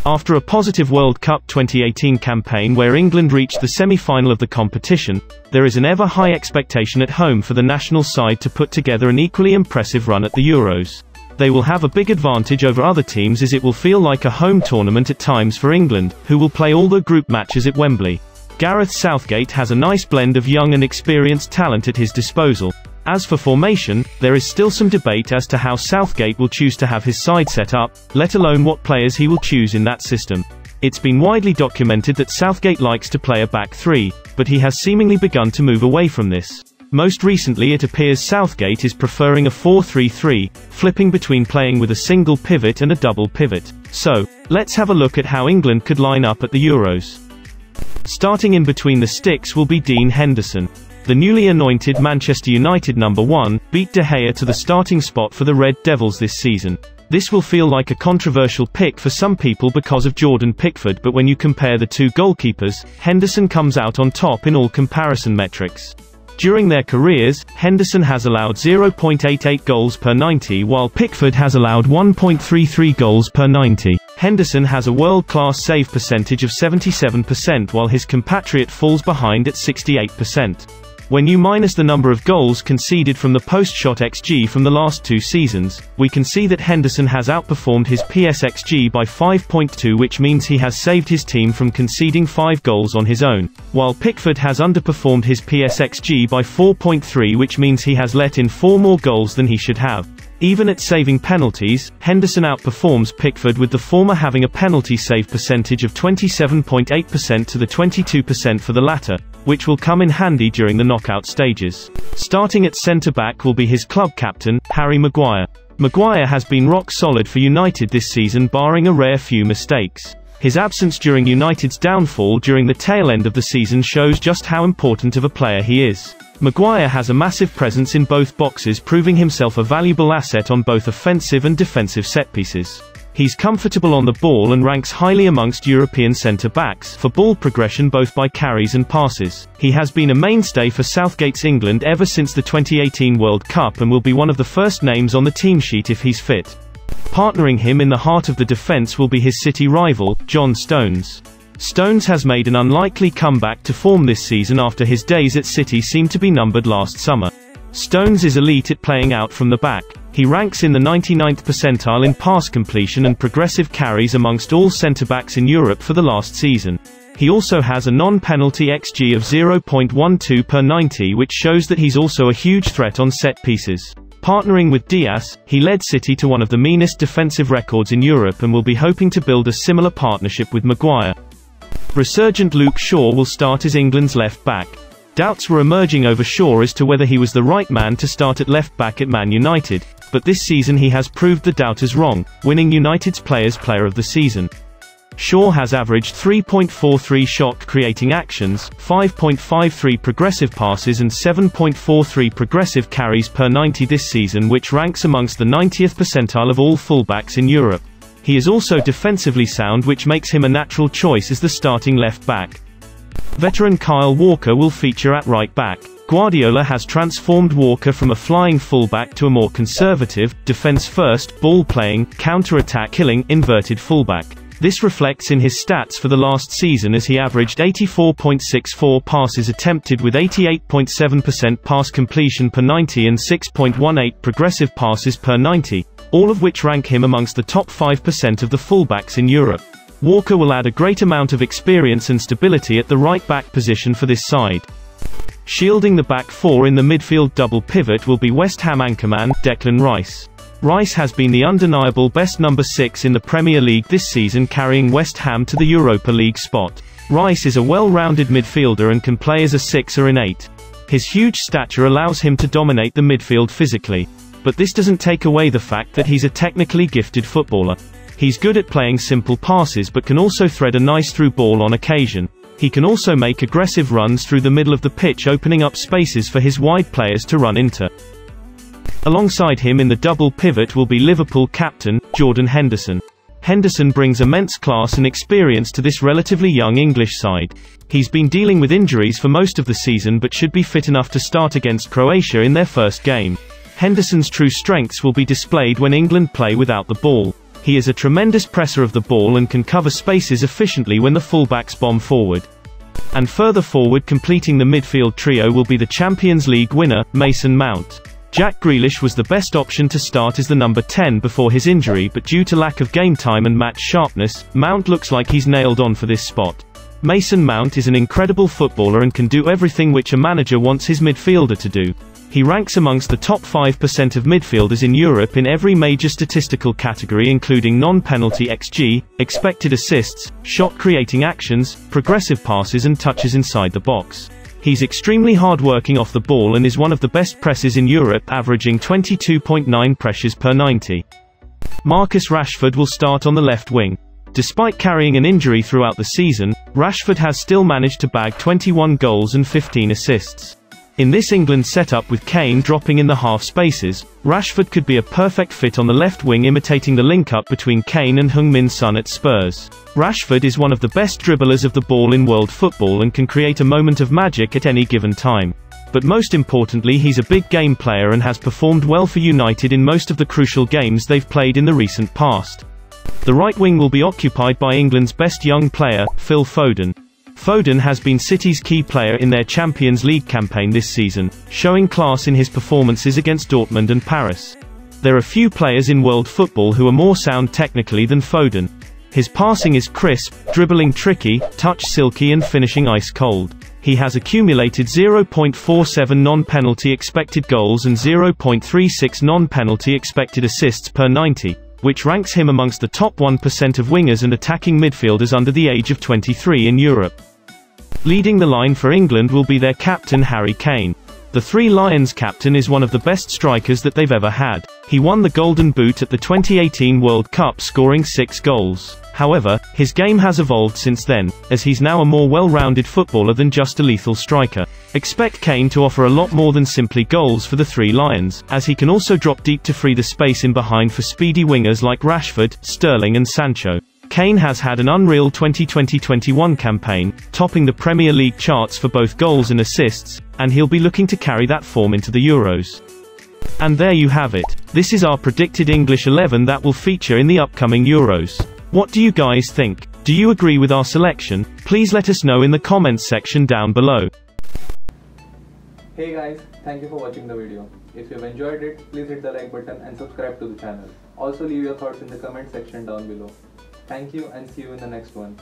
After a positive World Cup 2018 campaign where England reached the semi-final of the competition, there is an ever-high expectation at home for the national side to put together an equally impressive run at the Euros. They will have a big advantage over other teams as it will feel like a home tournament at times for England, who will play all their group matches at Wembley. Gareth Southgate has a nice blend of young and experienced talent at his disposal. As for formation, there is still some debate as to how Southgate will choose to have his side set up, let alone what players he will choose in that system. It's been widely documented that Southgate likes to play a back three, but he has seemingly begun to move away from this. Most recently it appears Southgate is preferring a 4-3-3, flipping between playing with a single pivot and a double pivot. So, let's have a look at how England could line up at the Euros. Starting in between the sticks will be Dean Henderson. The newly anointed Manchester United #1 beat De Gea to the starting spot for the Red Devils this season. This will feel like a controversial pick for some people because of Jordan Pickford, but when you compare the two goalkeepers, Henderson comes out on top in all comparison metrics. During their careers, Henderson has allowed 0.88 goals per 90 while Pickford has allowed 1.33 goals per 90. Henderson has a world-class save percentage of 77% while his compatriot falls behind at 68%. When you minus the number of goals conceded from the post-shot XG from the last two seasons, we can see that Henderson has outperformed his PSXG by 5.2, which means he has saved his team from conceding 5 goals on his own, while Pickford has underperformed his PSXG by 4.3, which means he has let in 4 more goals than he should have. Even at saving penalties, Henderson outperforms Pickford, with the former having a penalty save percentage of 27.8% to the 22% for the latter, which will come in handy during the knockout stages. Starting at centre-back will be his club captain, Harry Maguire. Maguire has been rock solid for United this season, barring a rare few mistakes. His absence during United's downfall during the tail end of the season shows just how important of a player he is. Maguire has a massive presence in both boxes, proving himself a valuable asset on both offensive and defensive set-pieces. He's comfortable on the ball and ranks highly amongst European centre-backs for ball progression both by carries and passes. He has been a mainstay for Southgate's England ever since the 2018 World Cup and will be one of the first names on the team sheet if he's fit. Partnering him in the heart of the defence will be his City rival, John Stones. Stones has made an unlikely comeback to form this season after his days at City seemed to be numbered last summer. Stones is elite at playing out from the back. He ranks in the 99th percentile in pass completion and progressive carries amongst all centre-backs in Europe for the last season. He also has a non-penalty XG of 0.12 per 90, which shows that he's also a huge threat on set pieces. Partnering with Diaz, he led City to one of the meanest defensive records in Europe and will be hoping to build a similar partnership with Maguire. Resurgent Luke Shaw will start as England's left-back. Doubts were emerging over Shaw as to whether he was the right man to start at left-back at Man United, but this season he has proved the doubters wrong, winning United's Players' Player of the Season. Shaw has averaged 3.43 shot-creating actions, 5.53 progressive passes and 7.43 progressive carries per 90 this season, which ranks amongst the 90th percentile of all fullbacks in Europe. He is also defensively sound, which makes him a natural choice as the starting left-back. Veteran Kyle Walker will feature at right-back. Guardiola has transformed Walker from a flying fullback to a more conservative, defense-first, ball-playing, counter-attack killing, inverted fullback. This reflects in his stats for the last season as he averaged 84.64 passes attempted with 88.7% pass completion per 90 and 6.18 progressive passes per 90, all of which rank him amongst the top 5% of the fullbacks in Europe. Walker will add a great amount of experience and stability at the right-back position for this side. Shielding the back four in the midfield double pivot will be West Ham anchorman, Declan Rice. Rice has been the undeniable best number 6 in the Premier League this season, carrying West Ham to the Europa League spot. Rice is a well-rounded midfielder and can play as a 6 or an 8. His huge stature allows him to dominate the midfield physically. But this doesn't take away the fact that he's a technically gifted footballer. He's good at playing simple passes but can also thread a nice through ball on occasion. He can also make aggressive runs through the middle of the pitch, opening up spaces for his wide players to run into. Alongside him in the double pivot will be Liverpool captain, Jordan Henderson. Henderson brings immense class and experience to this relatively young English side. He's been dealing with injuries for most of the season but should be fit enough to start against Croatia in their first game. Henderson's true strengths will be displayed when England play without the ball. He is a tremendous presser of the ball and can cover spaces efficiently when the fullbacks bomb forward. And further forward completing the midfield trio will be the Champions League winner, Mason Mount. Jack Grealish was the best option to start as the number 10 before his injury, but due to lack of game time and match sharpness, Mount looks like he's nailed on for this spot. Mason Mount is an incredible footballer and can do everything which a manager wants his midfielder to do. He ranks amongst the top 5% of midfielders in Europe in every major statistical category, including non-penalty XG, expected assists, shot-creating actions, progressive passes and touches inside the box. He's extremely hard-working off the ball and is one of the best pressers in Europe, averaging 22.9 pressures per 90. Marcus Rashford will start on the left wing. Despite carrying an injury throughout the season, Rashford has still managed to bag 21 goals and 15 assists. In this England setup with Kane dropping in the half spaces, Rashford could be a perfect fit on the left wing, imitating the link-up between Kane and Heung-min Son at Spurs. Rashford is one of the best dribblers of the ball in world football and can create a moment of magic at any given time. But most importantly, he's a big game player and has performed well for United in most of the crucial games they've played in the recent past. The right wing will be occupied by England's best young player, Phil Foden. Foden has been City's key player in their Champions League campaign this season, showing class in his performances against Dortmund and Paris. There are few players in world football who are more sound technically than Foden. His passing is crisp, dribbling tricky, touch silky and finishing ice cold. He has accumulated 0.47 non-penalty expected goals and 0.36 non-penalty expected assists per 90. Which ranks him amongst the top 1% of wingers and attacking midfielders under the age of 23 in Europe. Leading the line for England will be their captain Harry Kane. The Three Lions captain is one of the best strikers that they've ever had. He won the Golden Boot at the 2018 World Cup, scoring 6 goals. However, his game has evolved since then, as he's now a more well-rounded footballer than just a lethal striker. Expect Kane to offer a lot more than simply goals for the Three Lions, as he can also drop deep to free the space in behind for speedy wingers like Rashford, Sterling and Sancho. Kane has had an unreal 2020-21 campaign, topping the Premier League charts for both goals and assists, and he'll be looking to carry that form into the Euros. And there you have it. This is our predicted English 11 that will feature in the upcoming Euros. What do you guys think? Do you agree with our selection? Please let us know in the comments section down below. Hey guys, thank you for watching the video. If you've enjoyed it, please hit the like button and subscribe to the channel. Also leave your thoughts in the comment section down below. Thank you and see you in the next one.